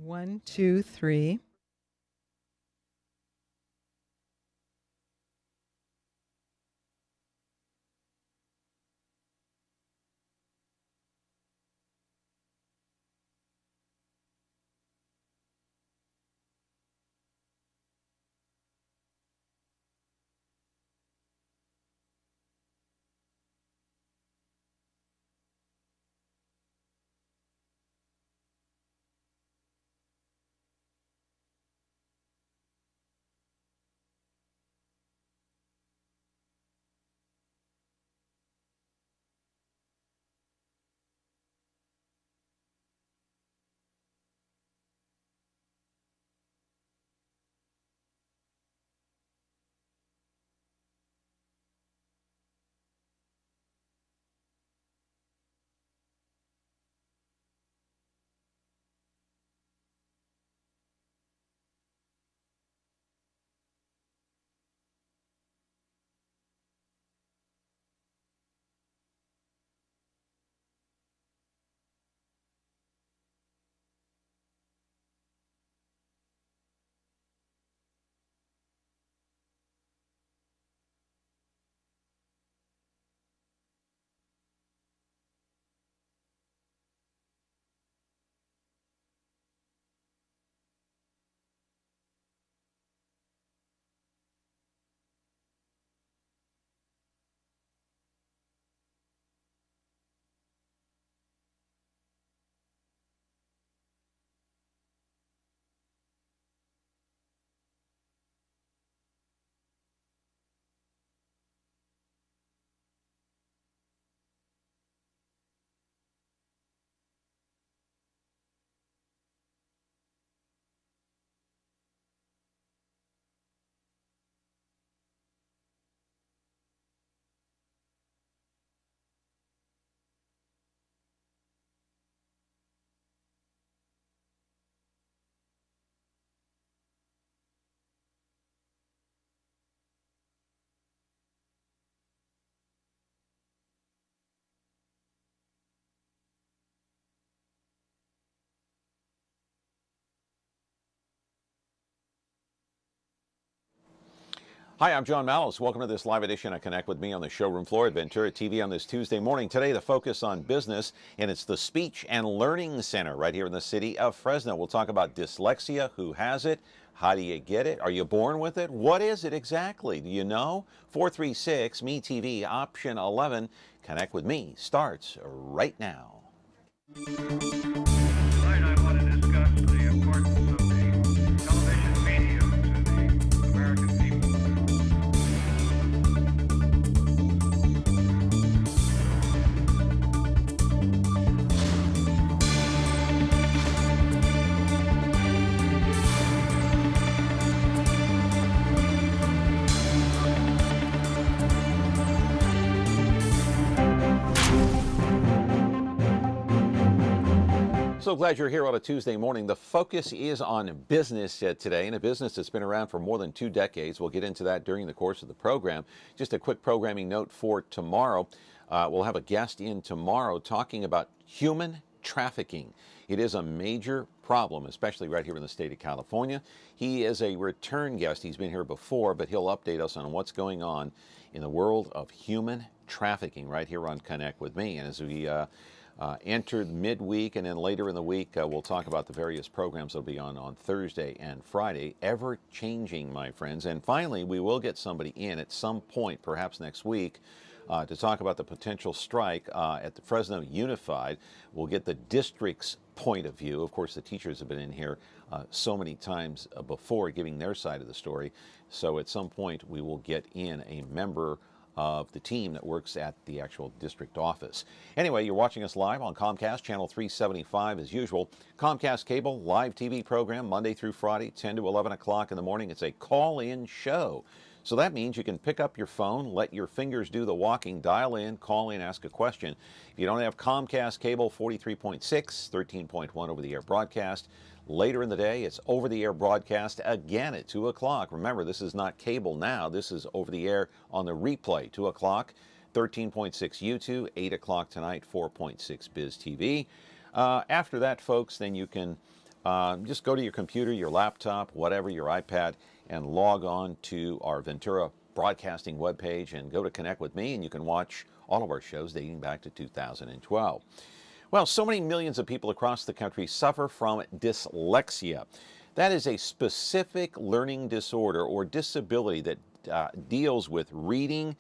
One, two, three. Hi, I'm John Mallis. Welcome to this live edition of Connect with Me on the showroom floor at Ventura TV on this Tuesday morning. Today, the focus on business, and it's the Speech and Learning Center right here in the city of Fresno. We'll talk about dyslexia, who has it, how do you get it, are you born with it, what is it exactly, do you know? 436 Me TV, option 11. Connect with Me starts right now. Tonight I want to discuss the importance of the television medium to the American people. So glad you're here on a Tuesday morning. The focus is on business today, and a business that's been around for more than 2 decades. We'll get into that during the course of the program. Just a quick programming note for tomorrow. We'll have a guest in tomorrow talking about human trafficking. It is a major problem, especially right here in the state of California. He is a return guest. He's been here before, but he'll update us on what's going on in the world of human trafficking right here on Connect with Me. And as we entered midweek, and then later in the week we'll talk about the various programs that'll be on Thursday and Friday. Ever changing, my friends. And finally, we will get somebody in at some point, perhaps next week, to talk about the potential strike at the Fresno Unified. We'll get the district's point of view. Of course, the teachers have been in here so many times before giving their side of the story. So at some point we will get in a member of the team that works at the actual district office. Anyway, you're watching us live on Comcast, channel 375 as usual. Comcast Cable, live TV program, Monday through Friday, 10 to 11 o'clock in the morning. It's a call-in show. So that means you can pick up your phone, let your fingers do the walking, dial in, call in, ask a question. If you don't have Comcast Cable, 43.6, 13.1 over-the-air broadcast. Later in the day, it's over-the-air broadcast again at 2 o'clock. Remember, this is not cable now. This is over-the-air on the replay. 2 o'clock, 13.6 YouTube, 8 o'clock tonight, 4.6 Biz TV. After that, folks, then you can just go to your computer, your laptop, whatever, your iPad, and log on to our Ventura Broadcasting webpage and go to Connect with Me, and you can watch all of our shows dating back to 2012. Well, so many millions of people across the country suffer from dyslexia. That is a specific learning disorder or disability that deals with reading,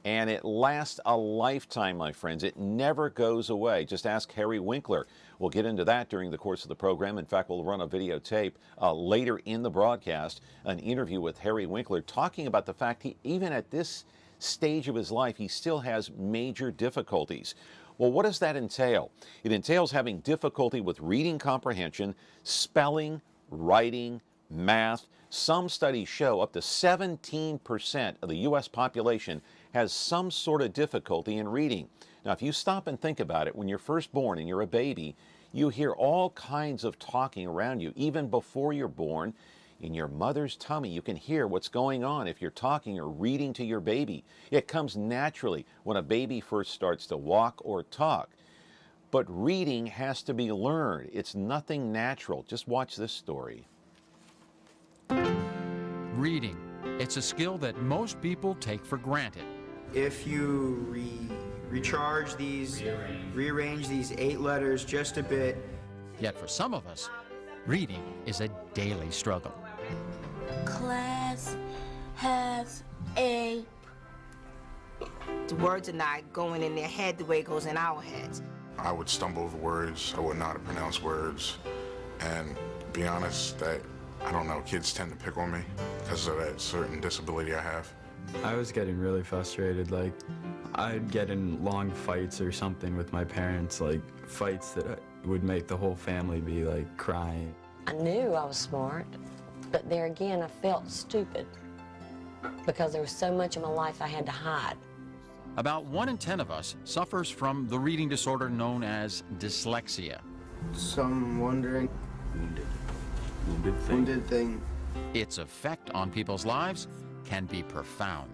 and it lasts a lifetime, my friends. It never goes away. Just ask Harry Winkler. We'll get into that during the course of the program. In fact, we'll run a videotape later in the broadcast, an interview with Harry Winkler talking about the fact he, even at this stage of his life, he still has major difficulties. Well, what does that entail? It entails having difficulty with reading comprehension, spelling, writing, math. Some studies show up to 17% of the U.S. population has some sort of difficulty in reading. Now, if you stop and think about it, when you're first born and you're a baby, you hear all kinds of talking around you. Even before you're born, in your mother's tummy, you can hear what's going on if you're talking or reading to your baby. It comes naturally when a baby first starts to walk or talk. But reading has to be learned. It's nothing natural. Just watch this story. Reading. It's a skill that most people take for granted. If you rearrange these 8 letters just a bit. Yet for some of us, reading is a daily struggle. Class has a... The words are not going in their head the way it goes in our heads. I would stumble over words. I wouldn't know how to pronounce words. And to be honest, that, I don't know, kids tend to pick on me because of that certain disability I have. I was getting really frustrated. Like, I'd get in long fights or something with my parents, like fights that would make the whole family be like crying. I knew I was smart, but there again, I felt stupid because there was so much of my life I had to hide. About 1 in 10 of us suffers from the reading disorder known as dyslexia. Some wondering. Wounded thing. Its effect on people's lives can be profound.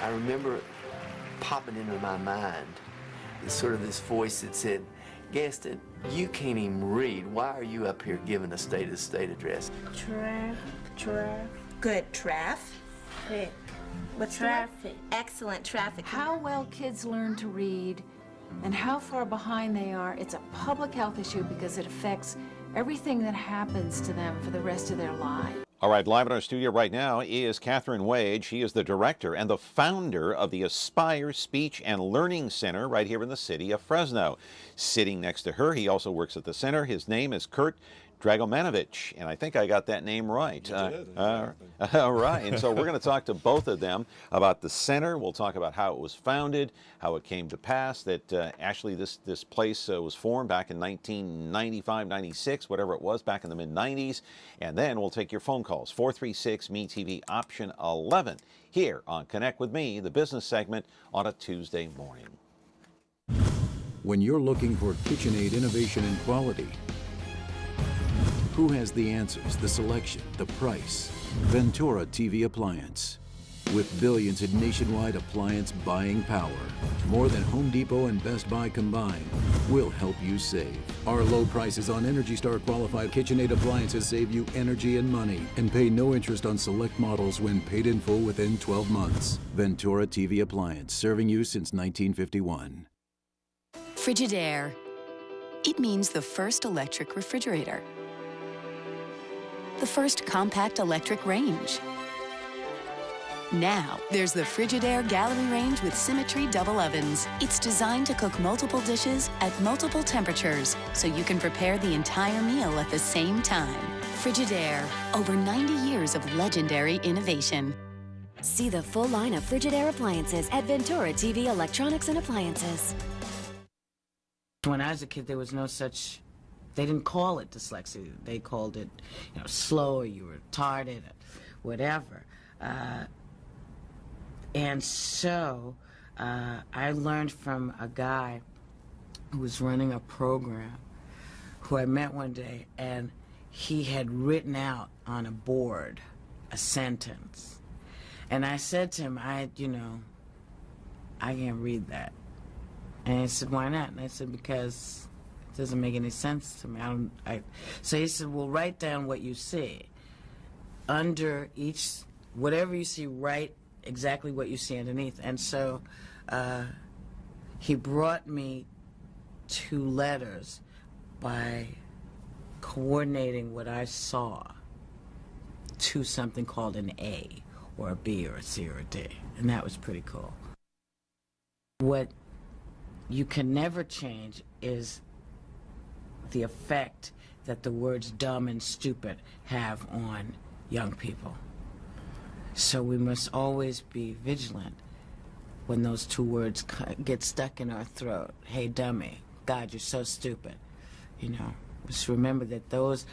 I remember popping into my mind sort of this voice that said, Gaston, you can't even read. Why are you up here giving a state address? Good. Traffic. What's Traffic. Excellent traffic. How well kids learn to read and how far behind they are, it's a public health issue because it affects everything that happens to them for the rest of their lives. All right, live in our studio right now is Catherine Wade. She is the director and the founder of the Aspire Speech and Learning Center right here in the city of Fresno. Sitting next to her, he also works at the center. His name is Klurt Dragomanovich, and I think I got that name right. You did, exactly. All right, and so we're going to talk to both of them about the center. We'll talk about how it was founded, how it came to pass, that actually this place was formed back in 1995, 96, whatever it was, back in the mid-90s. And then we'll take your phone calls, 436-ME-TV, option 11, here on Connect with Me, the business segment on a Tuesday morning. When you're looking for KitchenAid innovation and quality, who has the answers, the selection, the price? Ventura TV Appliance. With billions in nationwide appliance buying power, more than Home Depot and Best Buy combined, we'll help you save. Our low prices on Energy Star qualified KitchenAid appliances save you energy and money, and pay no interest on select models when paid in full within 12 months. Ventura TV Appliance, serving you since 1951. Frigidaire. It means the first electric refrigerator. The first compact electric range. Now, there's the Frigidaire Gallery Range with Symmetry double ovens. It's designed to cook multiple dishes at multiple temperatures, so you can prepare the entire meal at the same time. Frigidaire, over 90 years of legendary innovation. See the full line of Frigidaire appliances at Ventura TV Electronics and Appliances. When I was a kid, there was no such... They didn't call it dyslexia. They called it, slow, or you were retarded, or whatever. And so I learned from a guy who was running a program who I met one day, and he had written out on a board a sentence. And I said to him, I can't read that. And he said, why not? And I said, because doesn't make any sense to me. So he said, well, write down what you see. Under each, whatever you see, write exactly what you see underneath. And so he brought me 2 letters by coordinating what I saw to something called an A or a B or a C or a D. And that was pretty cool. What you can never change is the effect that the words dumb and stupid have on young people. So we must always be vigilant when those 2 words get stuck in our throat. Hey, dummy, God, you're so stupid. You know, just remember that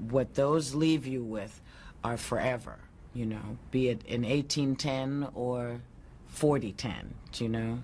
what those leave you with are forever, you know, be it in 1810 or 4010, you know?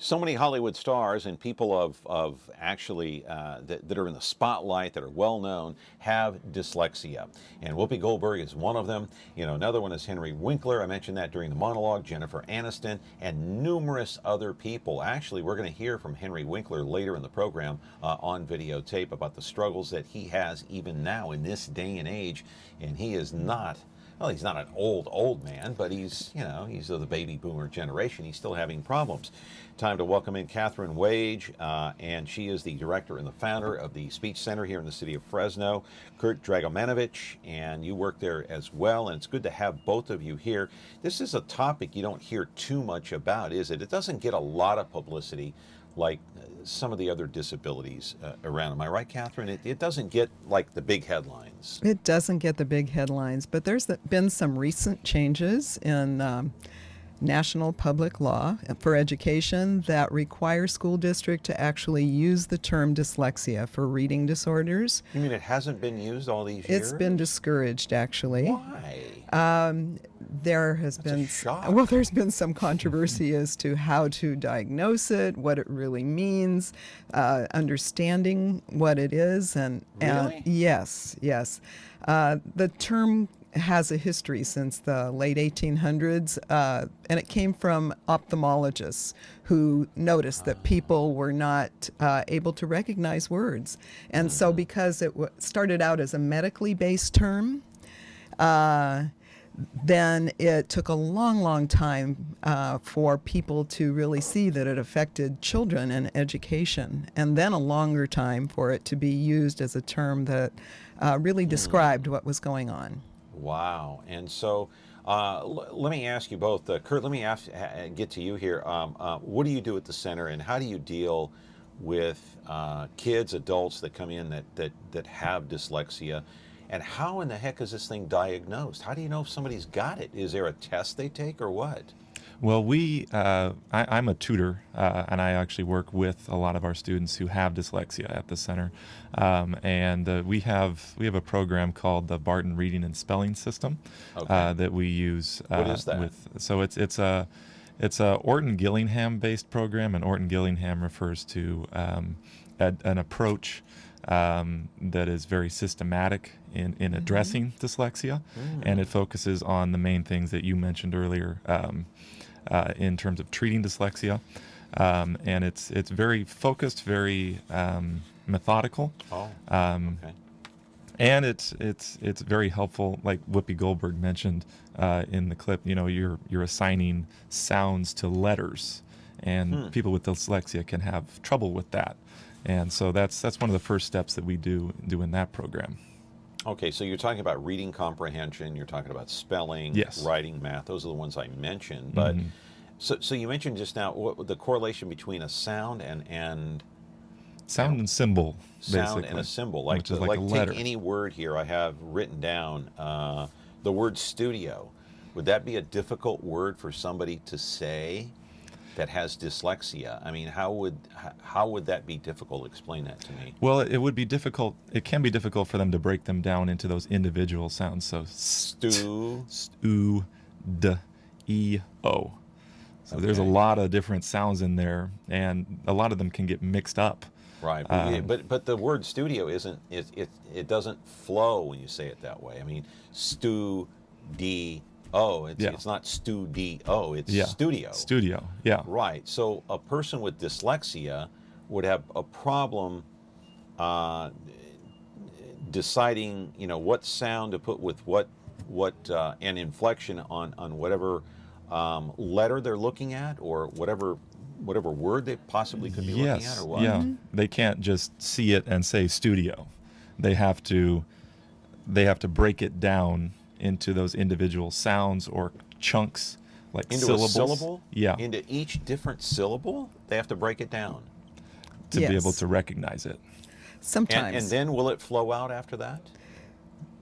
So many Hollywood stars and people of actually that are in the spotlight, that are well known, have dyslexia. And Whoopi Goldberg is one of them. You know, another one is Henry Winkler. I mentioned that during the monologue. Jennifer Aniston, and numerous other people. Actually, we're going to hear from Henry Winkler later in the program on videotape about the struggles that he has even now in this day and age. And he is not. Well, he's not an old man, but he's, you know, he's of the baby boomer generation. He's still having problems. Time to welcome in Catherine Wage, and she is the director and the founder of the Speech Center here in the city of Fresno. Klurt Dragomanovich, and you work there as well, and it's good to have both of you here. This is a topic you don't hear too much about, is it? It doesn't get a lot of publicity like some of the other disabilities around. Am I right, Catherine? It doesn't get like the big headlines. It doesn't get the big headlines, but there's been some recent changes in national public law for education that require school district to actually use the term dyslexia for reading disorders. You mean it hasn't been used all these years? It's been discouraged, actually. Why? There has been, well, there's been some controversy as to how to diagnose it, what it really means, understanding what it is, and Really? Yes. The term has a history since the late 1800s, and it came from ophthalmologists who noticed that people were not able to recognize words. And so because it started out as a medically based term, then it took a long time for people to really see that it affected children and education, and then a longer time for it to be used as a term that really described what was going on. Wow. And so let me ask you both. Kurt, let me get to you here. What do you do at the center, and how do you deal with kids, adults that come in that have dyslexia? And how in the heck is this thing diagnosed? How do you know if somebody's got it? Is there a test they take or what? Well, I'm a tutor, and I actually work with a lot of our students who have dyslexia at the center. And we have a program called the Barton Reading and Spelling System that we use. What is that? So it's a Orton Gillingham based program, and Orton Gillingham refers to an approach that is very systematic in addressing dyslexia, and it focuses on the main things that you mentioned earlier in terms of treating dyslexia, and it's very focused, very methodical. And it's very helpful, like Whoopi Goldberg mentioned in the clip. You know, you're assigning sounds to letters, and people with dyslexia can have trouble with that. And so that's one of the first steps that we do in that program. Okay, so you're talking about reading comprehension, you're talking about spelling, yes, writing, math. Those are the ones I mentioned. But so you mentioned just now the correlation between a sound and sound and symbol, sound basically, and a symbol. Like which is like a letter. Take any word here I have written down. The word studio. Would that be a difficult word for somebody to say that has dyslexia? I mean, how would that be difficult? Explain that to me. Well, it would be difficult. It can be difficult for them to break them down into those individual sounds. So stu, d, e, o. So there's a lot of different sounds in there, and a lot of them can get mixed up. Right, but the word studio isn't. It doesn't flow when you say it that way. I mean, stu, d. Oh, it's not studio, it's studio. Studio, yeah. Right, so a person with dyslexia would have a problem deciding, what sound to put with what and inflection on whatever letter they're looking at, or whatever word they possibly could be looking at, or what? Yeah. They can't just see it and say studio. They have to break it down into those individual sounds or chunks, like into syllables. a syllable? Yeah. Into each different syllable, they have to break it down to be able to recognize it. Sometimes. And then will it flow out after that?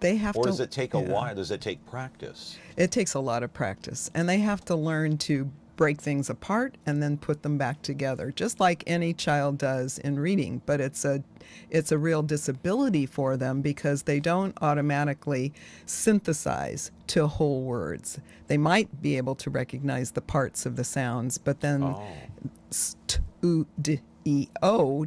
They have or to. does it take a while? Does it take practice? It takes a lot of practice, and they have to learn to break things apart and then put them back together, just like any child does in reading. But it's a real disability for them because they don't automatically synthesize to whole words. They might be able to recognize the parts of the sounds, but then st, u, d, e, o,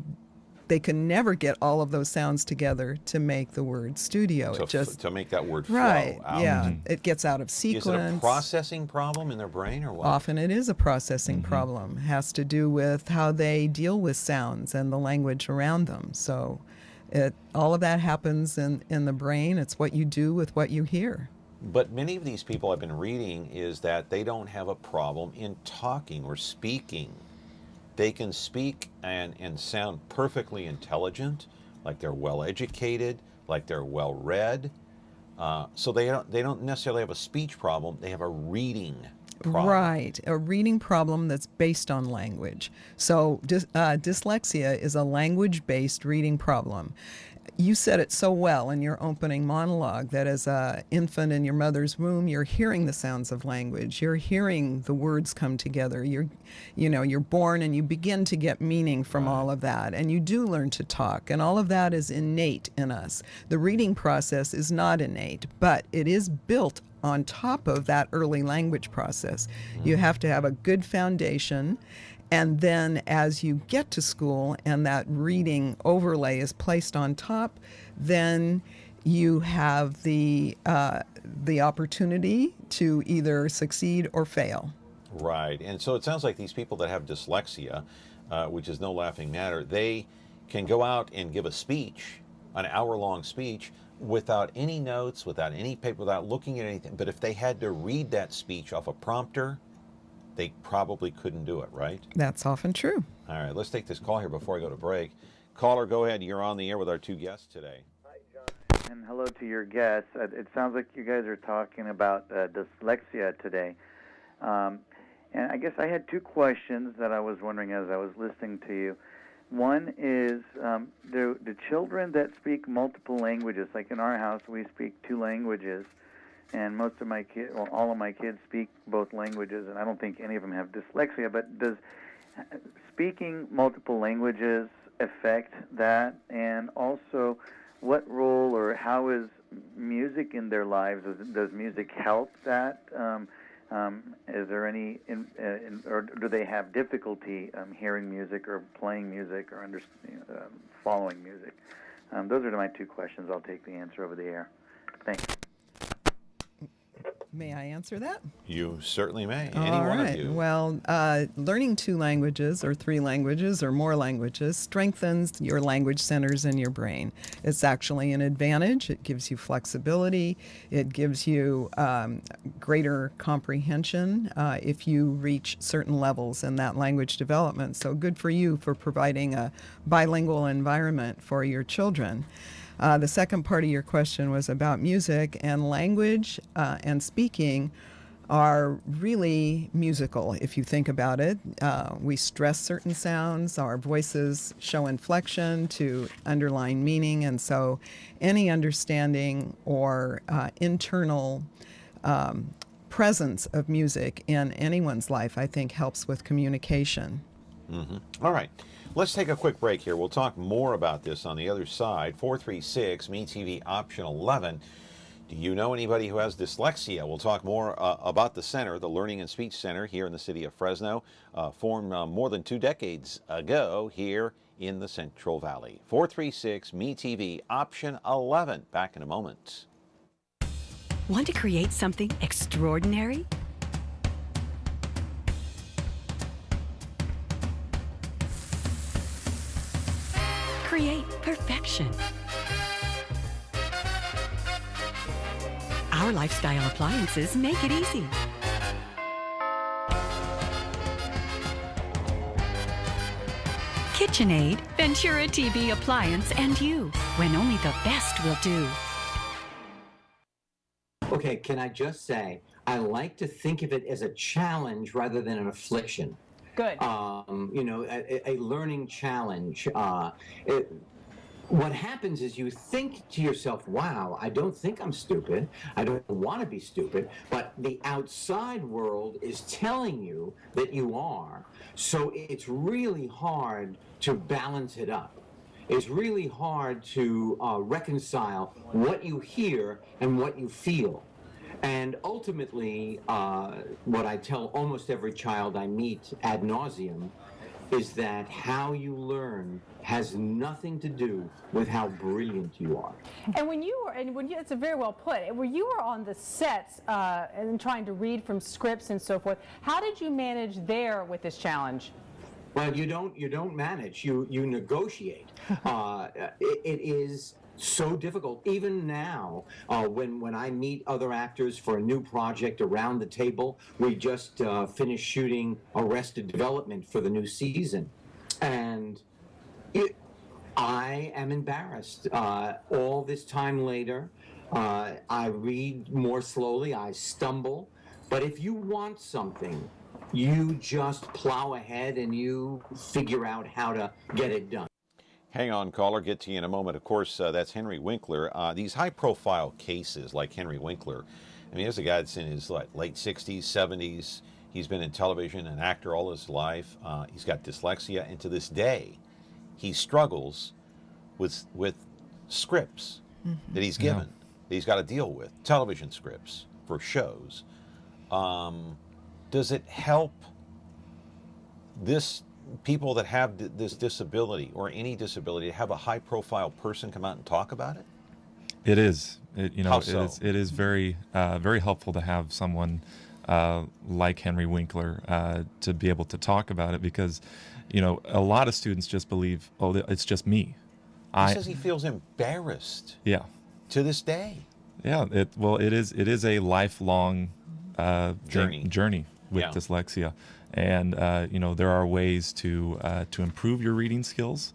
they can never get all of those sounds together to make the word studio. To make that word flow right, out. yeah. It gets out of sequence. Is it a processing problem in their brain, or what? Often it is a processing problem. It has to do with how they deal with sounds and the language around them. So all of that happens in the brain. It's what you do with what you hear. But many of these people I've been reading is that they don't have a problem in talking or speaking. They can speak and sound perfectly intelligent, like they're well educated, like they're well read. So they don't necessarily have a speech problem. They have a reading problem. Right, a reading problem that's based on language. So dyslexia is a language-based reading problem. You said it so well in your opening monologue that as an infant in your mother's womb, you're hearing the sounds of language. You're hearing the words come together. You're born and you begin to get meaning from all of that. And you do learn to talk. And all of that is innate in us. The reading process is not innate, but it is built on top of that early language process. You have to have a good foundation. And then as you get to school and that reading overlay is placed on top, then you have the opportunity to either succeed or fail. Right. And so it sounds like these people that have dyslexia, which is no laughing matter, they can go out and give a speech, an hour-long speech, without any notes, without any paper, without looking at anything. But if they had to read that speech off a prompter, they probably couldn't do it, right? That's often true. All right, let's take this call here before I go to break. Caller, go ahead. You're on the air with our two guests today. Hi, John, and hello to your guests. It sounds like you guys are talking about dyslexia today. And I guess I had two questions that I was wondering as I was listening to you. One is, the children that speak multiple languages, like in our house, we speak 2 languages. And most of my kids, well, all of my kids speak both languages, and I don't think any of them have dyslexia. But does speaking multiple languages affect that? And also, what role or how is music in their lives? Does music help that? Is there any, or do they have difficulty hearing music or playing music or following music? Those are my 2 questions. I'll take the answer over the air. Thanks. May I answer that? You certainly may. Any All one right. of you. Well, learning 2 languages or 3 languages or more languages strengthens your language centers in your brain. It's actually an advantage. It gives you flexibility. It gives you greater comprehension if you reach certain levels in that language development. So good for you for providing a bilingual environment for your children. The second part of your question was about music, and language and speaking are really musical if you think about it. We stress certain sounds, our voices show inflection to underline meaning, and so any understanding or internal presence of music in anyone's life, I think, helps with communication. All right. Let's take a quick break here. We'll talk more about this on the other side. 436 MeTV option 11. Do you know anybody who has dyslexia? We'll talk more about the center, the Learning and Speech Center here in the city of Fresno, formed more than 2 decades ago here in the Central Valley. 436 MeTV option 11. Back in a moment. Want to create something extraordinary? Create perfection. action. Our lifestyle appliances make it easy. KitchenAid, Ventura TV appliance, and you, when only the best will do. Okay, can I just say, I like to think of it as a challenge rather than an affliction. Good. You know, a learning challenge. What happens is you think to yourself, wow, I don't think I'm stupid. I don't want to be stupid. But the outside world is telling you that you are. So it's really hard to balance it up. It's really hard to reconcile what you hear and what you feel. And ultimately, what I tell almost every child I meet ad nauseum is that how you learn has nothing to do with how brilliant you are. And it's a very well put. When you were on the sets and trying to read from scripts and so forth, how did you manage there with this challenge? Well, you don't manage. You negotiate. It is so difficult. Even now, when I meet other actors for a new project around the table, we just finished shooting Arrested Development for the new season, and I am embarrassed. All this time later, I read more slowly. I stumble. But if you want something, you just plow ahead and you figure out how to get it done. Hang on, caller. Get to you in a moment. Of course, that's Henry Winkler. These high-profile cases like Henry Winkler, I mean, there's a guy that's in his late 60s, 70s. He's been in television, an actor all his life. He's got dyslexia, and to this day, he struggles with scripts that he's given, that he's got to deal with, television scripts for shows. Does it help people that have this disability or any disability to have a high-profile person come out and talk about it? It is. How so? It is very very helpful to have someone like Henry Winkler to be able to talk about it, because a lot of students just believe, oh, it's just me. He says he feels embarrassed. Yeah. To this day. Yeah. It is a lifelong journey with dyslexia. And there are ways to improve your reading skills,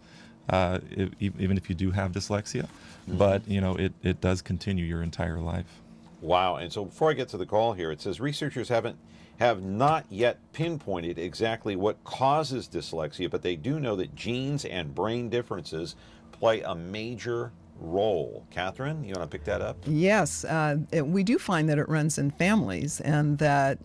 even if you do have dyslexia. But it does continue your entire life. Wow! And so before I get to the call here, it says researchers have not yet pinpointed exactly what causes dyslexia, but they do know that genes and brain differences play a major role. Catherine, you want to pick that up? Yes, we do find that it runs in families, and that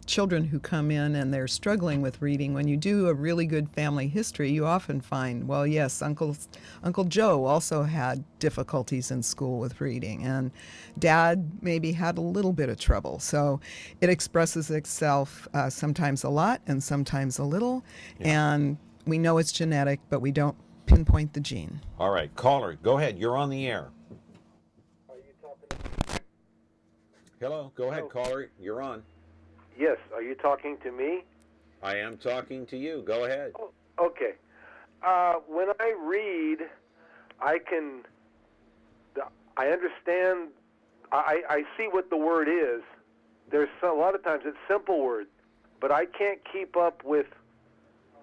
children who come in and they're struggling with reading, when you do a really good family history, you often find, well, yes, Uncle Joe also had difficulties in school with reading, and Dad maybe had a little bit of trouble. So it expresses itself sometimes a lot and sometimes a little, and we know it's genetic, but we don't pinpoint the gene. All right, caller, go ahead. You're on the air. Are you talking? Hello, go ahead, caller. You're on. Yes, are you talking to me? I am talking to you. Go ahead. Oh, okay. When I read, I understand. I see what the word is. There's a lot of times it's simple words, but I can't keep up with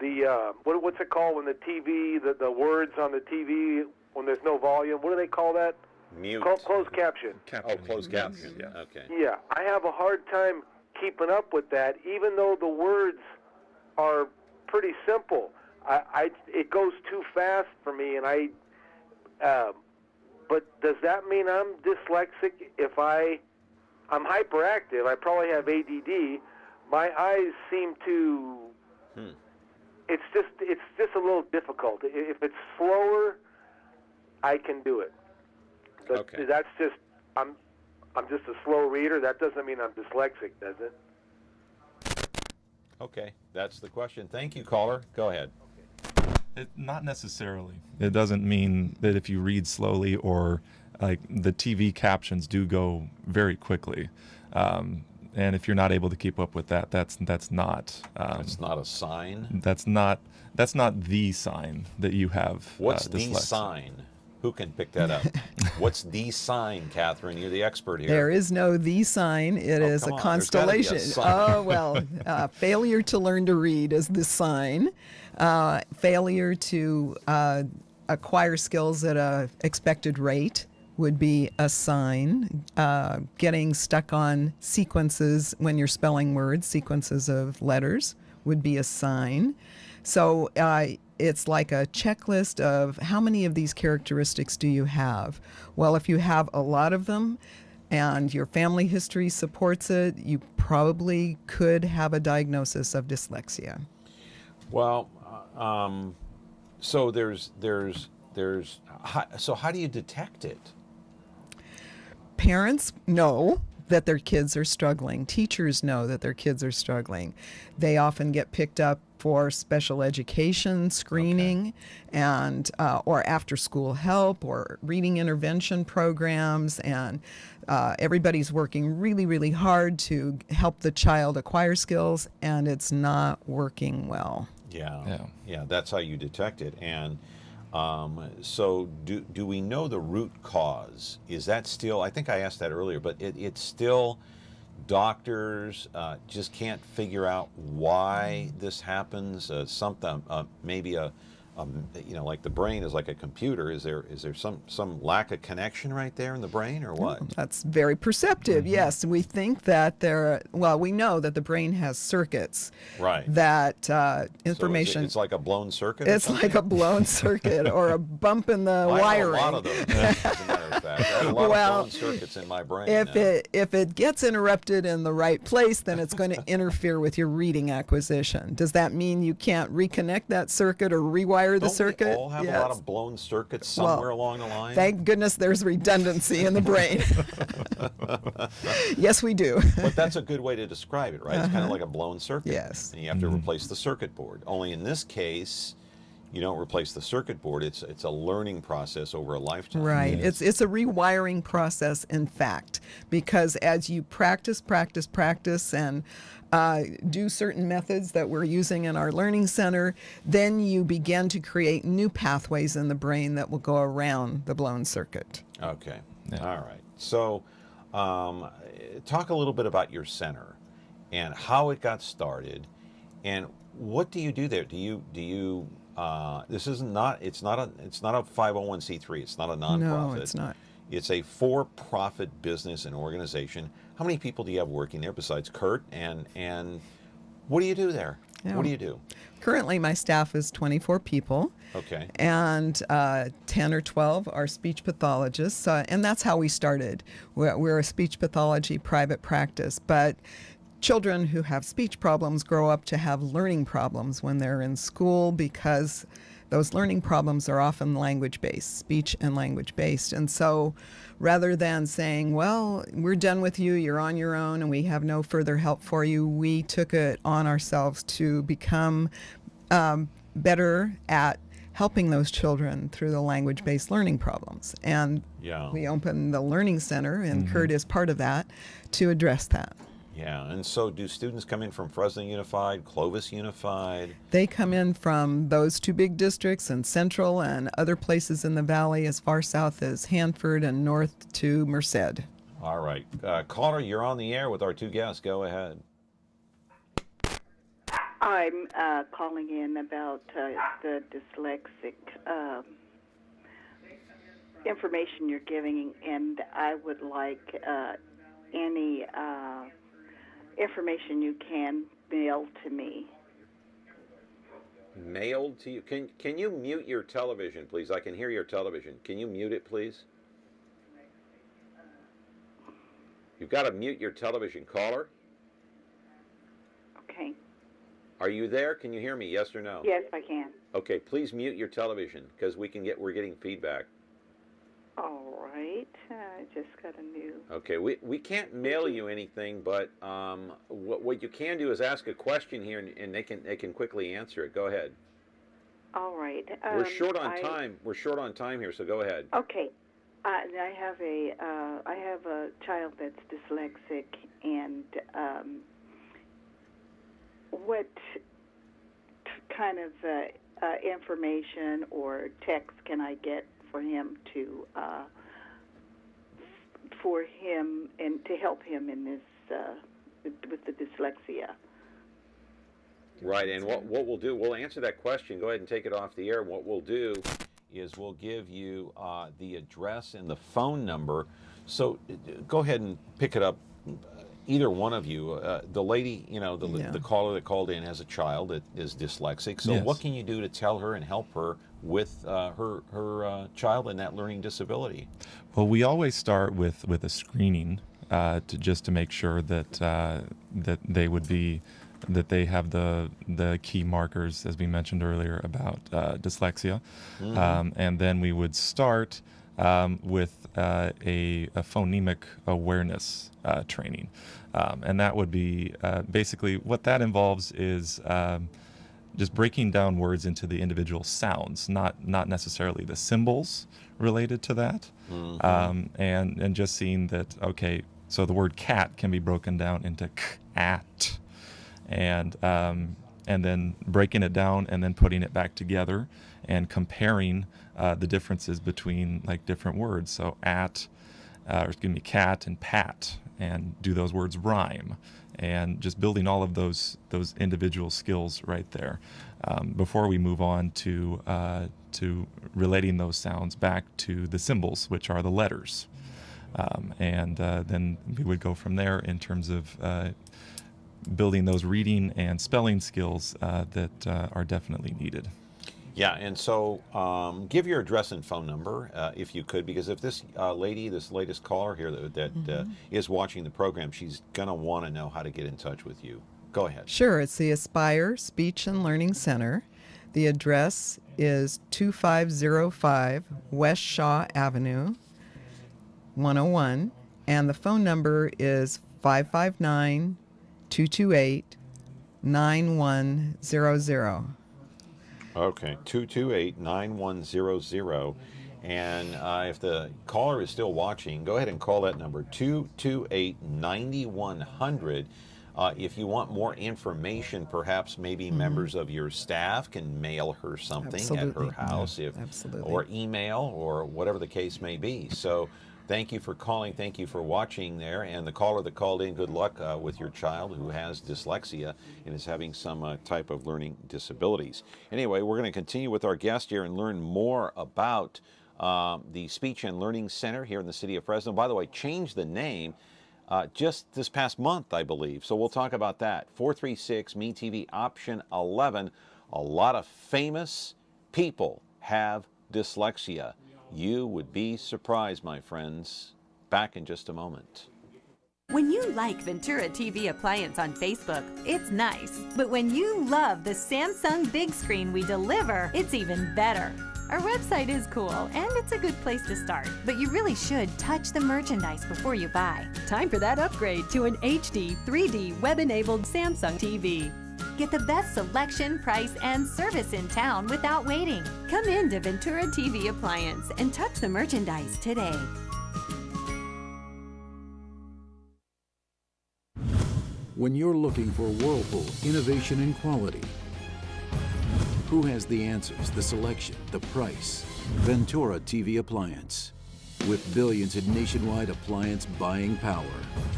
the what's it called when the TV, the words on the TV when there's no volume? What do they call that? Mute. Closed caption. Oh, closed caption. Yeah. Okay. Yeah, I have a hard time keeping up with that, even though the words are pretty simple. It goes too fast for me, and but does that mean I'm dyslexic? If I'm hyperactive, I probably have ADD. My eyes seem to. It's just a little difficult. If it's slower, I can do it. But okay. That's just I'm just a slow reader. That doesn't mean I'm dyslexic, does it? Okay, that's the question. Thank you, caller. Go ahead. Not necessarily. It doesn't mean that if you read slowly, or like the TV captions do go very quickly. And if you're not able to keep up with that, that's not. That's not a sign. That's not the sign that you have. What's the dyslexia. sign? Who can pick that up? What's the sign, Catherine? You're the expert here. There is no the sign. It is a constellation. Oh, well, failure to learn to read is the sign. Failure to acquire skills at a expected rate would be a sign. Getting stuck on sequences when you're spelling words, sequences of letters, would be a sign. So it's like a checklist of how many of these characteristics do you have? Well, if you have a lot of them and your family history supports it, you probably could have a diagnosis of dyslexia. Well, so so how do you detect it? Parents know that their kids are struggling. Teachers know that their kids are struggling. They often get picked up for special education screening and or after school help or reading intervention programs, and everybody's working really, really hard to help the child acquire skills, and it's not working well. Yeah, that's how you detect it. And so do we know the root cause? Is that still, I think I asked that earlier, but it's still doctors just can't figure out why this happens? Something, maybe like the brain is like a computer. Is there some lack of connection right there in the brain, or what? That's very perceptive. Yes, we think that we know that the brain has circuits. Right. That information. So it's like a blown circuit. It's like a blown circuit or a bump in the wiring. I have a lot of those. As a matter of fact, I have a lot of blown circuits in my brain. If it gets interrupted in the right place, then it's going to interfere with your reading acquisition. Does that mean you can't reconnect that circuit or rewire the circuit? Don't we all have a lot of blown circuits somewhere along the line? Thank goodness there's redundancy in the brain. Yes, we do. But that's a good way to describe it, right? It's kind of like a blown circuit. Yes. And you have to replace the circuit board. Only in this case, you don't replace the circuit board. It's a learning process over a lifetime. Right. It's a rewiring process, in fact, because as you practice and do certain methods that we're using in our learning center, then you begin to create new pathways in the brain that will go around the blown circuit. Okay. All right. So talk a little bit about your center and how it got started, and what do you do there? Do you this is not, it's not a 501c3. It's not a nonprofit. No, it's not. It's a for-profit business and organization. How many people do you have working there besides Kurt? And what do you do there? Yeah. What do you do? Currently, my staff is 24 people. Okay. And 10 or 12 are speech pathologists. And that's how we started. We're a speech pathology private practice. But children who have speech problems grow up to have learning problems when they're in school, because those learning problems are often language-based, speech and language-based. And so rather than saying, well, we're done with you, you're on your own, and we have no further help for you, we took it on ourselves to become better at helping those children through the language-based learning problems. And we opened the Learning Center, and Kurt is part of that, to address that. Yeah, and so do students come in from Fresno Unified, Clovis Unified? They come in from those two big districts and Central and other places in the valley as far south as Hanford and north to Merced. All right. Caller, you're on the air with our two guests. Go ahead. I'm calling in about the dyslexic information you're giving, and I would like any information you can mail to me. Mailed to you? Can you mute your television, please? I can hear your television. Can you mute it, please? You've got to mute your television, caller. Okay. Are you there? Can you hear me? Yes or no? Yes, I can. Okay, please mute your television because we're getting feedback. All right. I just got a new. Okay, we can't mail you anything, but what you can do is ask a question here, and they can quickly answer it. Go ahead. All right. We're short on time. We're short on time here, so go ahead. Okay. I have a child that's dyslexic, and what kind of information or text can I get for him to and to help him in this with the dyslexia. Right, and what we'll do, we'll answer that question. Go ahead and take it off the air. What we'll do is we'll give you the address and the phone number. So go ahead and pick it up. Either one of you, the lady, the caller that called in has a child that is dyslexic. So Yes. what can you do to tell her and help her with her child and that learning disability? Well, we always start with a screening to make sure that that they have the key markers, as we mentioned earlier, about dyslexia. And then we would start with a phonemic awareness training. And that would be basically what that involves is just breaking down words into the individual sounds, not necessarily the symbols related to that. And just seeing that, okay, so the word cat can be broken down into k-at, and then breaking it down and then putting it back together and comparing the differences between like different words. So cat and pat, and do those words rhyme, and just building all of those individual skills right there before we move on to relating those sounds back to the symbols, which are the letters. And then we would go from there in terms of building those reading and spelling skills that are definitely needed. Yeah, and so give your address and phone number if you could, because if this lady, this latest caller here that is watching the program, she's going to want to know how to get in touch with you. Go ahead. Sure, it's the Aspire Speech and Learning Center. The address is 2505 West Shaw Avenue, 101, and the phone number is 559-228-9100. Okay, 228-9100. And if the caller is still watching, go ahead and call that number, 228-9100. If you want more information, perhaps maybe members of your staff can mail her something at her house, or email, or whatever the case may be. So thank you for calling. Thank you for watching there. And the caller that called in, good luck with your child who has dyslexia and is having some type of learning disabilities. Anyway, we're going to continue with our guest here and learn more about the Speech and Learning Center here in the city of Fresno. By the way, changed the name just this past month, I believe. So we'll talk about that. 436-MeTV option 11. A lot of famous people have dyslexia. You would be surprised, my friends. Back in just a moment. When you like Ventura TV Appliance on Facebook, it's nice. But when you love the Samsung big screen we deliver, it's even better. Our website is cool, and it's a good place to start. But you really should touch the merchandise before you buy. Time for that upgrade to an HD 3D web-enabled Samsung TV. Get the best selection, price, and service in town without waiting. Come in to Ventura TV Appliance and touch the merchandise today. When you're looking for Whirlpool innovation and quality, who has the answers, the selection, the price? Ventura TV Appliance. With billions in nationwide appliance buying power,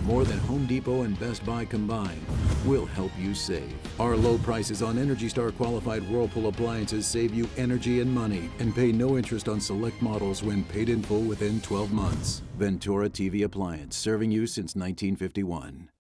more than Home Depot and Best Buy combined, we'll help you save. Our low prices on Energy Star qualified Whirlpool appliances save you energy and money, and pay no interest on select models when paid in full within 12 months. Ventura TV Appliance, serving you since 1951.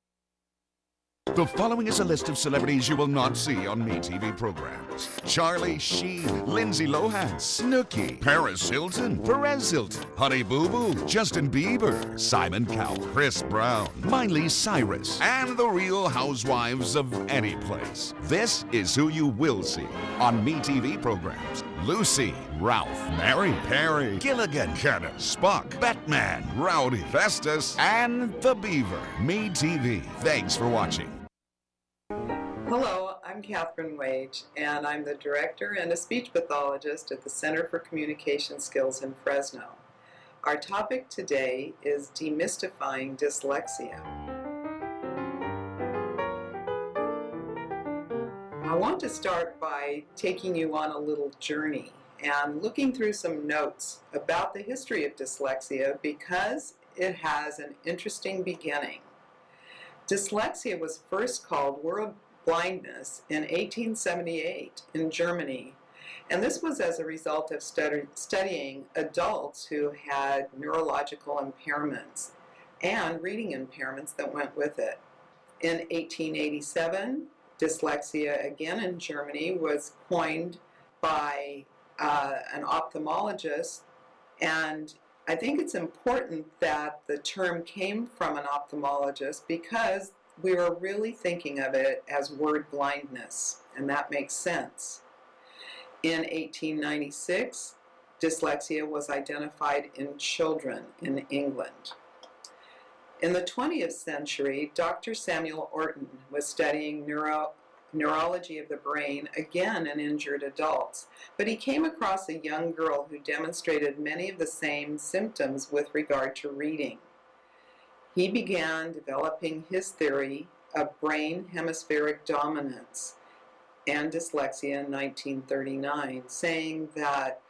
The following is a list of celebrities you will not see on MeTV programs. Charlie Sheen, Lindsay Lohan, Snooki, Paris Hilton, Perez Hilton, Honey Boo Boo, Justin Bieber, Simon Cowell, Chris Brown, Miley Cyrus, and the Real Housewives of any place. This is who you will see on MeTV programs. Lucy, Ralph, Mary, Perry, Gilligan, Kenner, Spock, Batman, Rowdy, Festus, and the Beaver. MeTV. Thanks for watching. Hello, I'm Catherine Wage, and I'm the director and a speech pathologist at the Center for Communication Skills in Fresno. Our topic today is demystifying dyslexia. I want to start by taking you on a little journey and looking through some notes about the history of dyslexia because it has an interesting beginning. Dyslexia was first called world blindness in 1878 in Germany, and this was as a result of studying adults who had neurological impairments and reading impairments that went with it. In 1887, dyslexia, again in Germany, was coined by an ophthalmologist, and I think it's important that the term came from an ophthalmologist because we were really thinking of it as word blindness, and that makes sense. In 1896, dyslexia was identified in children in England. In the 20th century, Dr. Samuel Orton was studying neurology of the brain, again in injured adults, but he came across a young girl who demonstrated many of the same symptoms with regard to reading. He began developing his theory of brain hemispheric dominance and dyslexia in 1939, saying that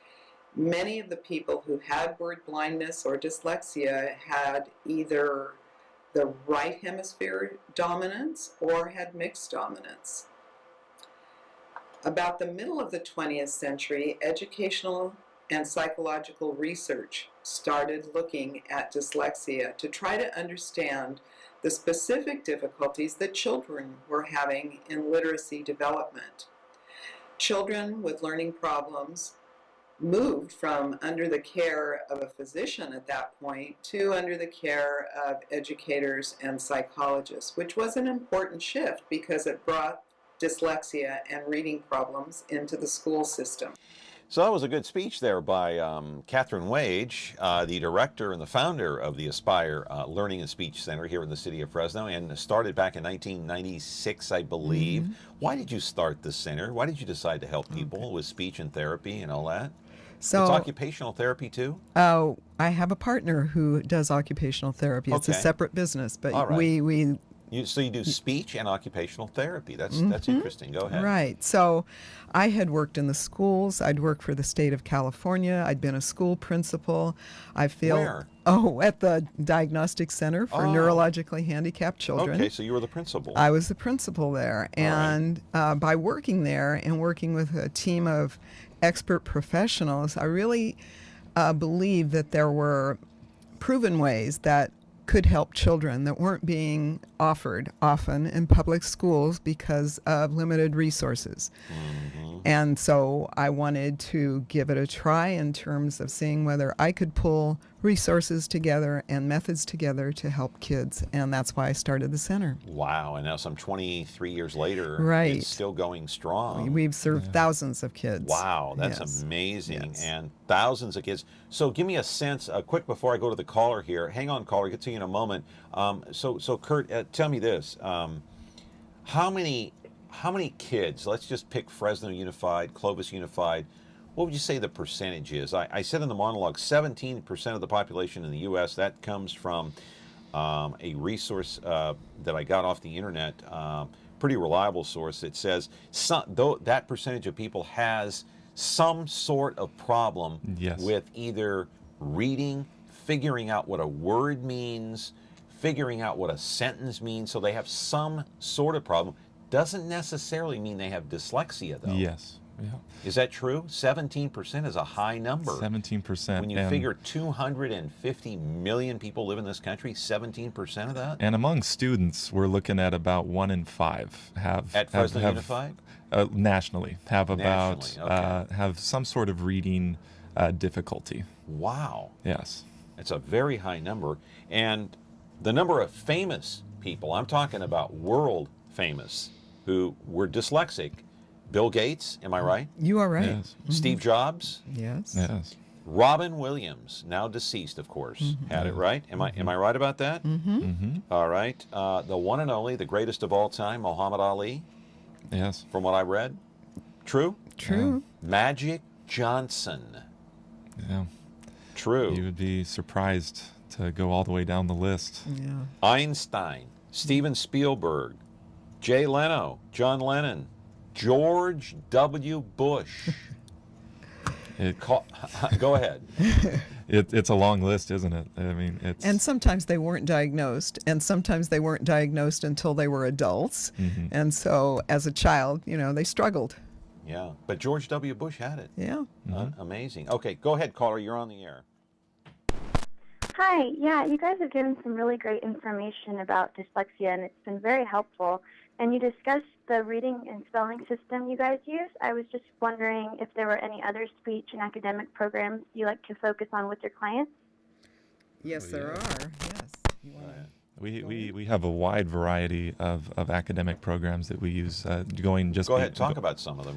many of the people who had word blindness or dyslexia had either the right hemisphere dominance or had mixed dominance. About the middle of the 20th century, educational and psychological research started looking at dyslexia to try to understand the specific difficulties that children were having in literacy development. Children with learning problems moved from under the care of a physician at that point to under the care of educators and psychologists, which was an important shift because it brought dyslexia and reading problems into the school system. So that was a good speech there by Catherine Wage, the director and the founder of the Aspire Learning and Speech Center here in the city of Fresno, and started back in 1996, I believe. Mm-hmm. Why did you start the center? Why did you decide to help people with speech and therapy and all that? So, it's occupational therapy too? I have a partner who does occupational therapy. It's a separate business, but all right. we So you do speech and occupational therapy. That's interesting. Go ahead. Right. So I had worked in the schools. I'd worked for the state of California. I'd been a school principal. Where? Oh, at the Diagnostic Center for Neurologically Handicapped Children. Okay, so you were the principal. I was the principal there. And by working there and working with a team of expert professionals, I really believed that there were proven ways that could help children that weren't being offered often in public schools because of limited resources. Mm-hmm. And so I wanted to give it a try in terms of seeing whether I could pull resources together and methods together to help kids. And that's why I started the center. Wow. And now some 23 years later, right. It's still going strong. We've served thousands of kids. Wow. That's amazing. And thousands of kids. So give me a sense, quick before I go to the caller here. Hang on, caller. Get to you in a moment. So Kurt, tell me this. How many kids, let's just pick Fresno Unified, Clovis Unified, what would you say the percentage is? I said in the monologue, 17% of the population in the U.S., that comes from a resource that I got off the internet, pretty reliable source. It says that percentage of people has some sort of problem with either reading, figuring out what a word means, figuring out what a sentence means, so they have some sort of problem. Doesn't necessarily mean they have dyslexia, though. Yes. Yeah. Is that true? 17% is a high number. 17%. When you figure 250 million people live in this country, 17% of that? And among students, we're looking at about 1 in 5 have... At Fresno Unified? Nationally, have about, okay. have some sort of reading difficulty. Wow. Yes. It's a very high number. And the number of famous people, I'm talking about world famous, who were dyslexic. Bill Gates, am I right? You are right. Yes. Steve Jobs? Yes. Yes. Robin Williams, now deceased, of course, had it right. Am I right about that? Mm-hmm. Mm-hmm. All right. The one and only, the greatest of all time, Muhammad Ali. Yes. From what I read. True? True. Magic Johnson. Yeah. True. You would be surprised to go all the way down the list. Yeah. Einstein, Steven Spielberg, Jay Leno, John Lennon, George W. Bush. Go ahead. It's a long list, isn't it? I mean, it's... And sometimes they weren't diagnosed, and sometimes they weren't diagnosed until they were adults. Mm-hmm. And so as a child, they struggled. Yeah, but George W. Bush had it. Yeah. Amazing. Okay, go ahead, caller. You're on the air. Hi, yeah, you guys have given some really great information about dyslexia, and it's been very helpful. And you discussed the reading and spelling system you guys use. I was just wondering if there were any other speech and academic programs you like to focus on with your clients? Yes, there are. Yes. We have a wide variety of academic programs that we use. Go ahead, talk about some of them.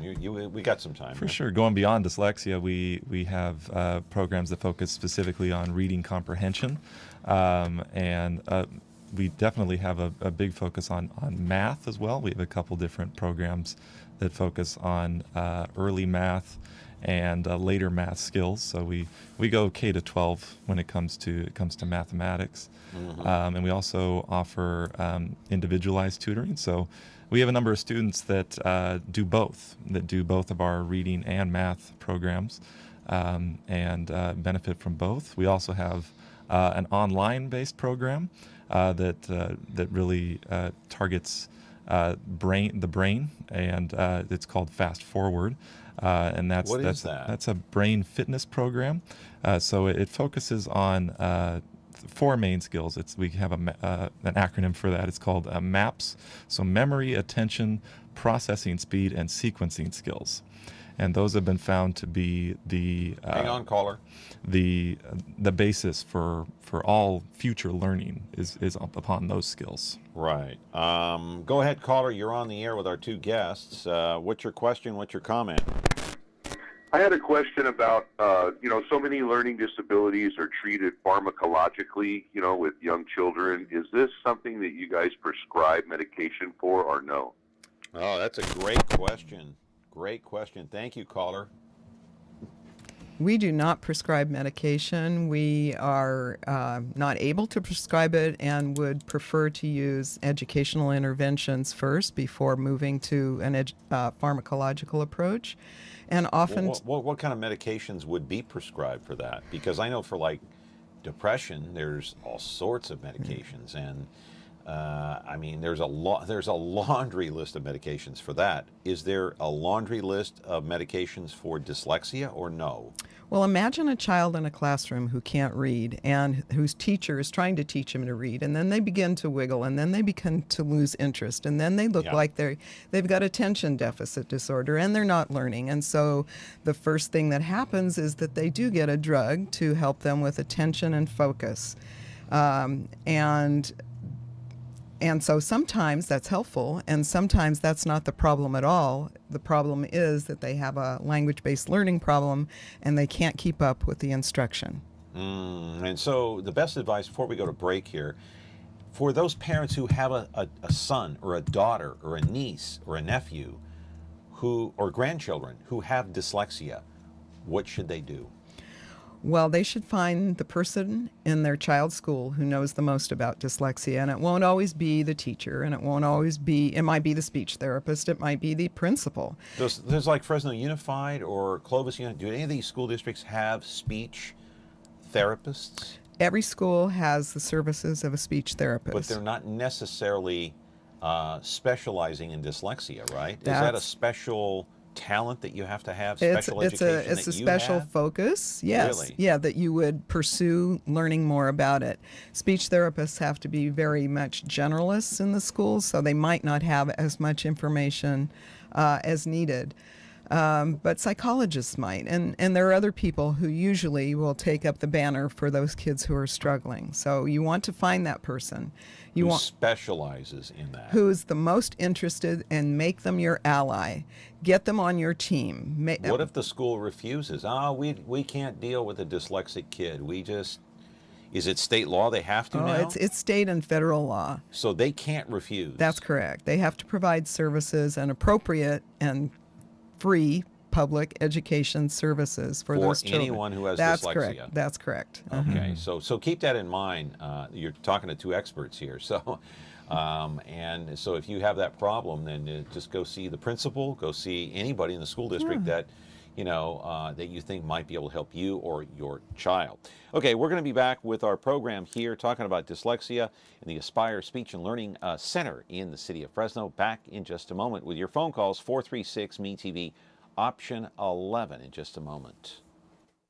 We got some time. For sure. Going beyond dyslexia, we have programs that focus specifically on reading comprehension, and we definitely have a big focus on math as well. We have a couple different programs that focus on early math and later math skills. So we go K to 12 when it comes to mathematics. Mm-hmm. And we also offer individualized tutoring. So we have a number of students that do both of our reading and math programs, and benefit from both. We also have an online-based program that really targets the brain, and it's called Fast Forward. And that's that? That's a brain fitness program. So it focuses on 4 main skills. We have an acronym for that. It's called MAPS. So memory, attention, processing speed, and sequencing skills. And those have been found to be the hang on, caller. The basis for all future learning is upon those skills. Right. Go ahead, caller. You're on the air with our 2 guests. What's your question? What's your comment? I had a question about, so many learning disabilities are treated pharmacologically, with young children. Is this something that you guys prescribe medication for or no? Oh, that's a great question. Great question. Thank you, caller. We do not prescribe medication. We are not able to prescribe it and would prefer to use educational interventions first before moving to an pharmacological approach. And often... What kind of medications would be prescribed for that? Because I know for depression, there's all sorts of medications, and there's a laundry list of medications for that. Is there a laundry list of medications for dyslexia or no? Well, imagine a child in a classroom who can't read and whose teacher is trying to teach him to read, and then they begin to wiggle, and then they begin to lose interest, and then they look like they've got attention deficit disorder, and they're not learning. And so the first thing that happens is that they do get a drug to help them with attention and focus. And so sometimes that's helpful, and sometimes that's not the problem at all. The problem is that they have a language-based learning problem, and they can't keep up with the instruction. And so the best advice before we go to break here, for those parents who have a son or a daughter or a niece or a nephew or grandchildren who have dyslexia, what should they do? Well, they should find the person in their child's school who knows the most about dyslexia, and it won't always be the teacher, and it might be the speech therapist, it might be the principal. There's like Fresno Unified or Clovis Unified. Do any of these school districts have speech therapists? Every school has the services of a speech therapist. But they're not necessarily specializing in dyslexia, right? Is that a special talent that you have to have, special education it's a special focus, yes. Really? Yeah, that you would pursue learning more about it. Speech therapists have to be very much generalists in the schools, so they might not have as much information as needed. But psychologists might, and there are other people who usually will take up the banner for those kids who are struggling. So you want to find that person. Who specializes in that. Who's the most interested, and make them your ally. Get them on your team. What if the school refuses? We can't deal with a dyslexic kid. Is it state law they have to now? It's state and federal law. So they can't refuse. That's correct. They have to provide services and appropriate and free public education services for those children. Anyone who has That's dyslexia. Correct. That's correct. Okay, so keep that in mind. You're talking to 2 experts here. So, and so if you have that problem, then just go see the principal, go see anybody in the school district that that you think might be able to help you or your child. Okay, we're going to be back with our program here talking about dyslexia in the Aspire Speech and Learning Center in the city of Fresno. Back in just a moment with your phone calls, 436-ME-TV, option 11 in just a moment.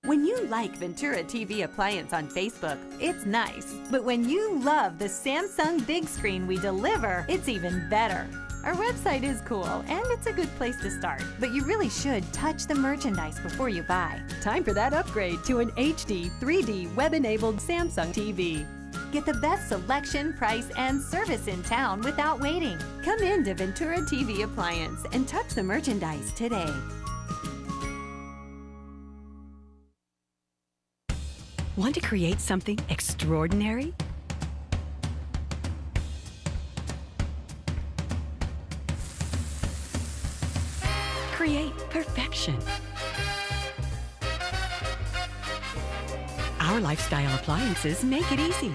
When you like Ventura TV Appliance on Facebook, it's nice. But when you love the Samsung big screen we deliver, it's even better. Our website is cool, and it's a good place to start. But you really should touch the merchandise before you buy. Time for that upgrade to an HD 3D web-enabled Samsung TV. Get the best selection, price, and service in town without waiting. Come in to Ventura TV Appliance and touch the merchandise today. Want to create something extraordinary? Create perfection. Our lifestyle appliances make it easy.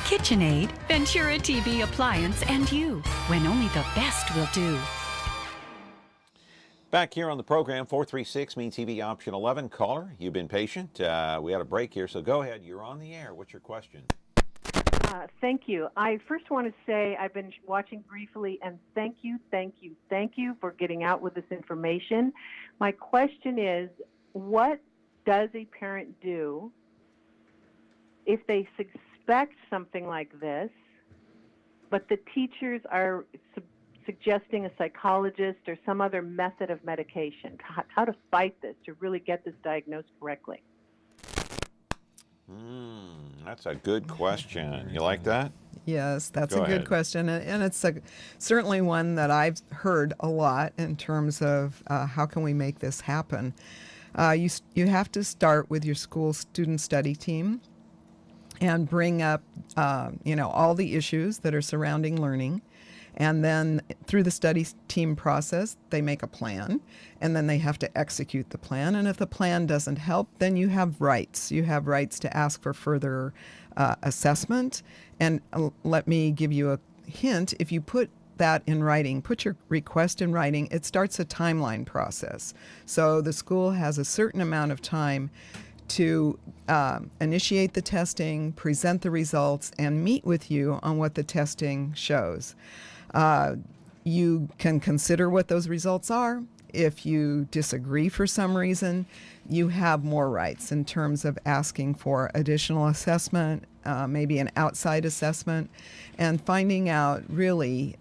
KitchenAid, Ventura TV Appliance, and you, when only the best will do. Back here on the program, 436-ME-TV, option 11. Caller, you've been patient. We had a break here, so go ahead. You're on the air. What's your question? Thank you. I first want to say I've been watching briefly, and thank you for getting out with this information. My question is, what does a parent do if they suspect something like this, but the teachers are suggesting a psychologist or some other method of medication? How to fight this, to really get this diagnosed correctly? That's a good question. You like that? Yes, that's Go a good ahead. question, and it's certainly one that I've heard a lot in terms of how can we make this happen. You have to start with your school student study team and bring up all the issues that are surrounding learning. And then through the study team process, they make a plan, and then they have to execute the plan. And if the plan doesn't help, then you have rights. You have rights to ask for further assessment. And let me give you a hint. If you put that in writing, put your request in writing, it starts a timeline process. So the school has a certain amount of time to initiate the testing, present the results, and meet with you on what the testing shows. You can consider what those results are. If you disagree for some reason, you have more rights in terms of asking for additional assessment, maybe an outside assessment, and finding out really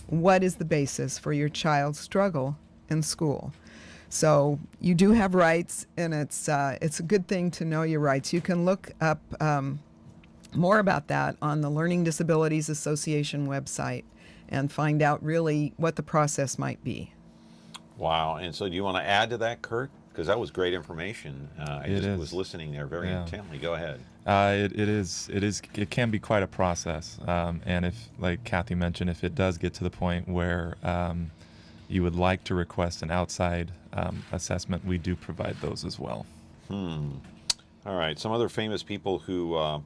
what is the basis for your child's struggle in school. So you do have rights, and it's a good thing to know your rights. You can look up more about that on the Learning Disabilities Association website and find out really what the process might be. Wow. And so do you want to add to that, Kurt? Because that was great information. I just was listening there very intently. Go ahead. It can be quite a process. And if, like Kathy mentioned, if it does get to the point where you would like to request an outside assessment, we do provide those as well. All right. Some other famous people who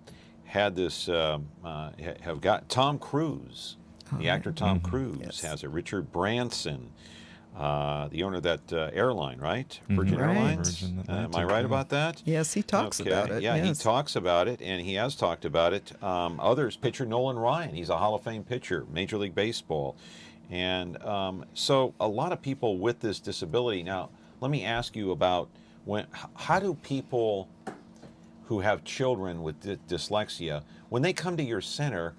had this have got Tom Cruise. The actor Tom Cruise has it. Richard Branson, the owner of that airline, right? Virgin Airlines. Am I right about that? Yes, he talks about it. Yeah, yes. he talks about it, and he has talked about it. Others, pitcher Nolan Ryan. He's a Hall of Fame pitcher, Major League Baseball. And so a lot of people with this disability. Now, let me ask you about how do people who have children with dyslexia, when they come to your center,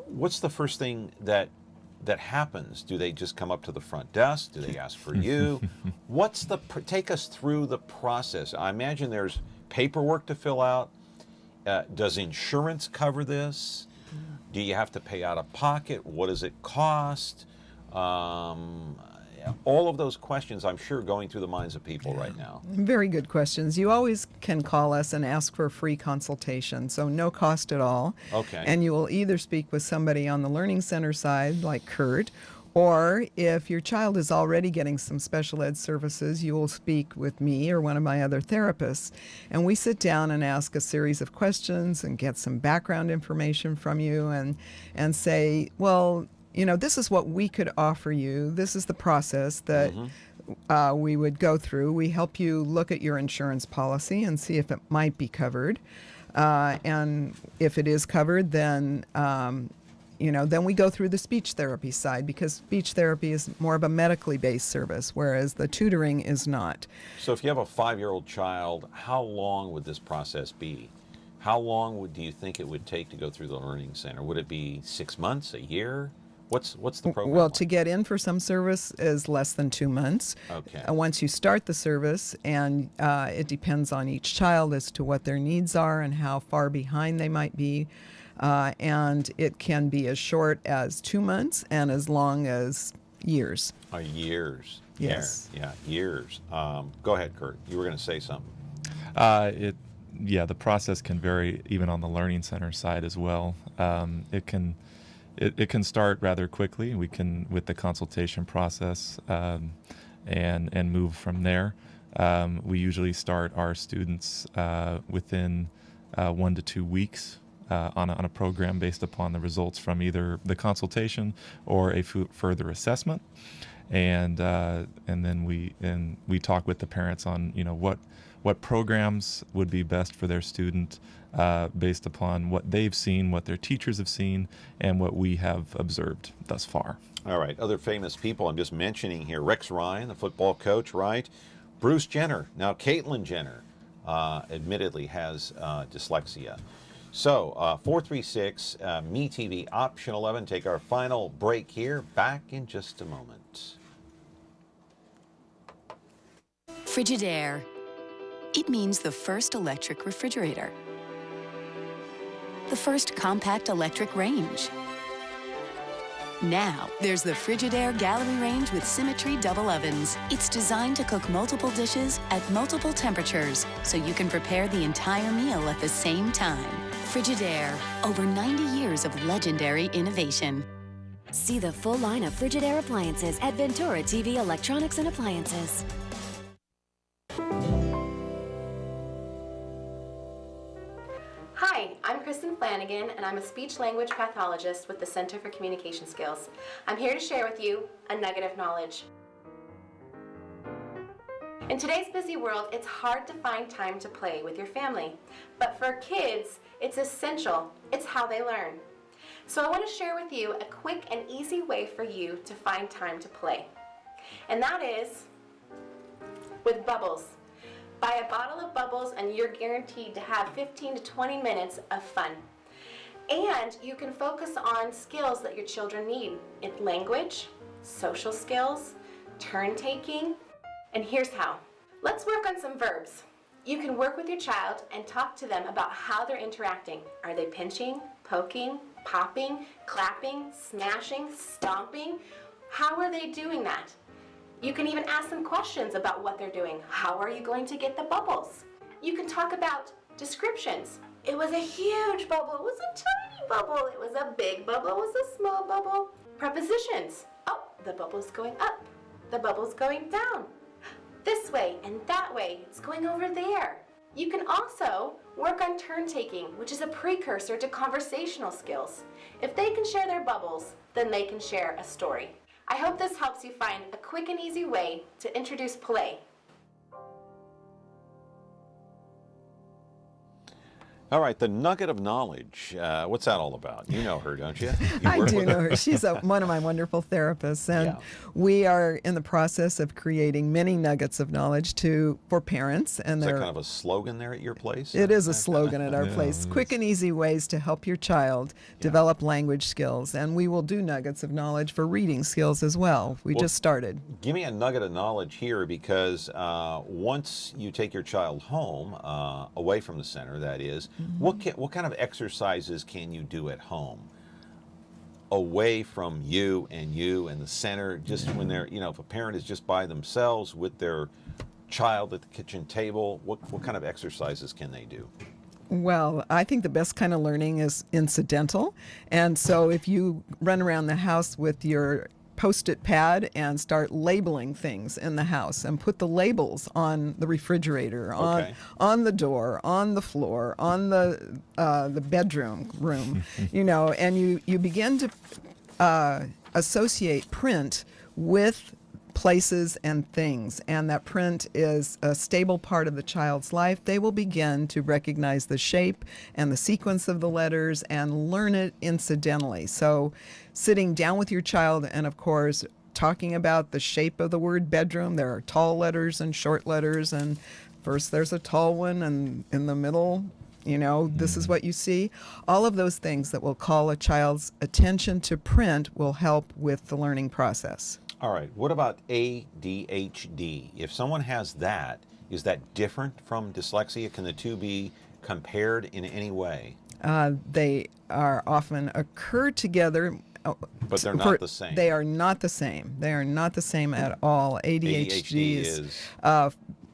what's the first thing that happens? Do they just come up to the front desk? Do they ask for you? Take us through the process. I imagine there's paperwork to fill out. Does insurance cover this? Do you have to pay out of pocket? What does it cost? All of those questions, I'm sure, going through the minds of people right now. Very good questions. You always can call us and ask for a free consultation, so no cost at all. Okay. And you will either speak with somebody on the Learning Center side, like Kurt, or if your child is already getting some special ed services, you will speak with me or one of my other therapists. And we sit down and ask a series of questions and get some background information from you and say, well, this is what we could offer you. This is the process that we would go through. We help you look at your insurance policy and see if it might be covered. And if it is covered, then then we go through the speech therapy side, because speech therapy is more of a medically based service, whereas the tutoring is not. So if you have a 5-year-old child, how long would this process be? How long do you think it would take to go through the Learning Center? Would it be 6 months, a year? What's the program Well, like? to get in for some service is less than 2 months. Okay. Once you start the service, and it depends on each child as to what their needs are and how far behind they might be. And it can be as short as 2 months and as long as years. Years. Yes. Yeah, years. Go ahead, Kurt. You were going to say something. The process can vary even on the Learning Center side as well. It can start rather quickly. We can, with the consultation process, and move from there. We usually start our students within 1 to 2 weeks on a program based upon the results from either the consultation or a further assessment, and then we talk with the parents on what programs would be best for their student based upon what they've seen, what their teachers have seen, and what we have observed thus far. All right, other famous people I'm just mentioning here. Rex Ryan, the football coach, right? Bruce Jenner. Now, Caitlyn Jenner admittedly has dyslexia. So, 436, MeTV, option 11. Take our final break here. Back in just a moment. Frigidaire. It means the first electric refrigerator. The first compact electric range. Now, there's the Frigidaire Gallery Range with Symmetry double ovens. It's designed to cook multiple dishes at multiple temperatures, so you can prepare the entire meal at the same time. Frigidaire, over 90 years of legendary innovation. See the full line of Frigidaire appliances at Ventura TV Electronics and Appliances. Hi, I'm Kristin Flannigan, and I'm a speech-language pathologist with the Center for Communication Skills. I'm here to share with you a nugget of knowledge. In today's busy world, it's hard to find time to play with your family. But for kids, it's essential. It's how they learn. So I want to share with you a quick and easy way for you to find time to play. And that is with bubbles. Buy a bottle of bubbles and you're guaranteed to have 15 to 20 minutes of fun. And you can focus on skills that your children need in language, social skills, turn taking, and here's how. Let's work on some verbs. You can work with your child and talk to them about how they're interacting. Are they pinching, poking, popping, clapping, smashing, stomping? How are they doing that? You can even ask them questions about what they're doing. How are you going to get the bubbles? You can talk about descriptions. It was a huge bubble. It was a tiny bubble. It was a big bubble. It was a small bubble. Prepositions. Oh, the bubble's going up. The bubble's going down. This way and that way. It's going over there. You can also work on turn taking, which is a precursor to conversational skills. If they can share their bubbles, then they can share a story. I hope this helps you find a quick and easy way to introduce play. All right, the nugget of knowledge. What's that all about? You know her, don't you? I do know her. She's one of my wonderful therapists, and we are in the process of creating many nuggets of knowledge for parents. And is that kind of a slogan there at your place? It is a slogan at our place. Quick and easy ways to help your child develop language skills, and we will do nuggets of knowledge for reading skills as well. We just started. Give me a nugget of knowledge here, because once you take your child home, away from the center, that is, what kind of exercises can you do at home away from you and the center, just when they're, if a parent is just by themselves with their child at the kitchen table, what kind of exercises can they do? Well, I think the best kind of learning is incidental. And so if you run around the house with your Post-it pad and start labeling things in the house and put the labels on the refrigerator, on the door, on the floor, on the bedroom room, and you begin to associate print with places and things, and that print is a stable part of the child's life, they will begin to recognize the shape and the sequence of the letters and learn it incidentally. So sitting down with your child and, of course, talking about the shape of the word bedroom. There are tall letters and short letters, and first there's a tall one, and in the middle, this is what you see. All of those things that will call a child's attention to print will help with the learning process. All right. What about ADHD? If someone has that, is that different from dyslexia? Can the two be compared in any way? They are often occur together. But they're not the same. They are not the same. They are not the same at all. ADHD is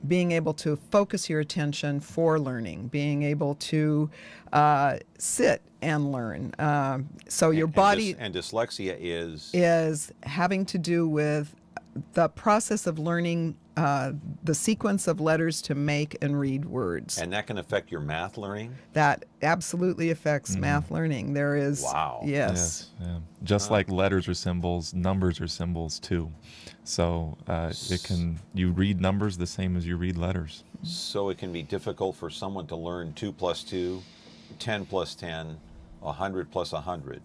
being able to focus your attention for learning, being able to sit and learn. So your body... And dyslexia is having to do with the process of learning the sequence of letters to make and read words. And that can affect your math learning? That absolutely affects math learning. There is... Wow. Yes. Yeah. Just like letters are symbols, numbers are symbols too. So you read numbers the same as you read letters. So it can be difficult for someone to learn 2 plus 2, 10 plus 10, 100 plus 100.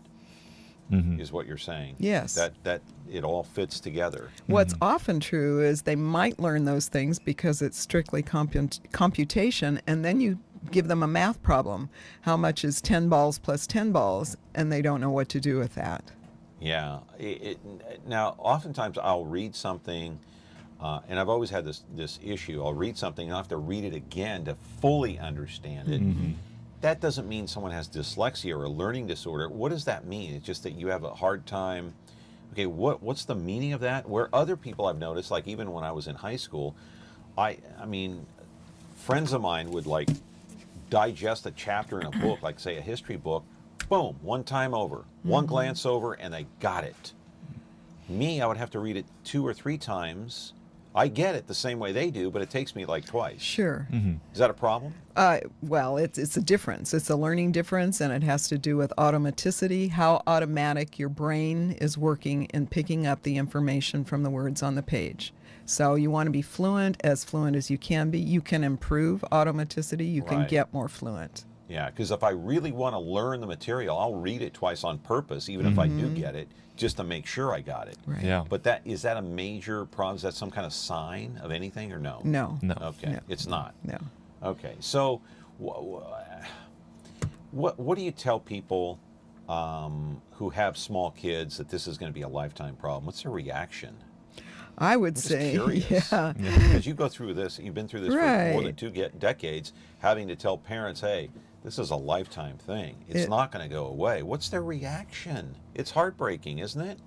Is what you're saying. Yes. That it all fits together. What's often true is they might learn those things because it's strictly computation, and then you give them a math problem. How much is 10 balls plus 10 balls? And they don't know what to do with that. Yeah. Now, oftentimes I'll read something, and I've always had this issue. I'll read something and I have to read it again to fully understand it. That doesn't mean someone has dyslexia or a learning disorder. What does that mean? It's just that you have a hard time. Okay, what's the meaning of that? Where other people I've noticed, like even when I was in high school, I mean, friends of mine would like digest a chapter in a book, like say a history book, boom, one time over, one glance over, and they got it. Me, I would have to read it 2 or 3 times. I get it the same way they do, but it takes me like twice. Sure. Is that a problem? Well, it's a difference. It's a learning difference, and it has to do with automaticity, how automatic your brain is working in picking up the information from the words on the page. So you want to be fluent as you can be. You can improve automaticity. You can get more fluent. Yeah, because if I really want to learn the material, I'll read it twice on purpose, even if I do get it, just to make sure I got it. Right. Yeah. But is that a major problem? Is that some kind of sign of anything or no? No. Okay, No. it's not. No. Okay, so what do you tell people who have small kids that this is going to be a lifetime problem? What's their reaction? I would say, curious. yeah. Because you go through this, you've been through this for more than 2 decades, having to tell parents, hey, this is a lifetime thing. It's not going to go away. What's their reaction? It's heartbreaking, isn't it?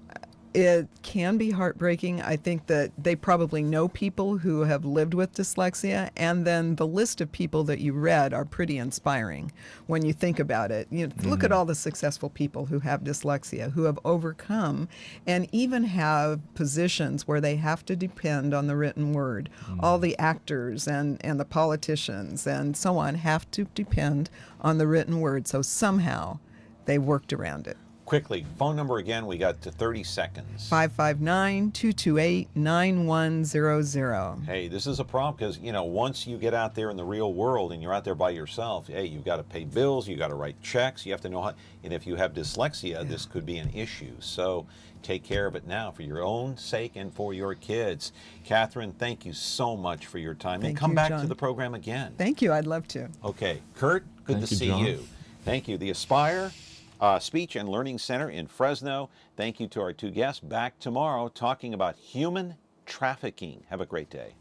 It can be heartbreaking. I think that they probably know people who have lived with dyslexia, and then the list of people that you read are pretty inspiring when you think about it. Look at all the successful people who have dyslexia, who have overcome and even have positions where they have to depend on the written word. All the actors and the politicians and so on have to depend on the written word, so somehow they worked around it. Quickly, phone number again, we got to 30 seconds. 559-228-9100. Hey, this is a problem because, once you get out there in the real world and you're out there by yourself, hey, you've got to pay bills, you've got to write checks, you have to know how, and if you have dyslexia, this could be an issue. So take care of it now for your own sake and for your kids. Catherine, thank you so much for your time. Thank and come you, back John. to the program again. Thank you. I'd love to. Okay. Kurt, good to see you. Thank you. The Aspire Speech and Learning Center in Fresno. Thank you to our 2 guests. Back tomorrow talking about human trafficking. Have a great day.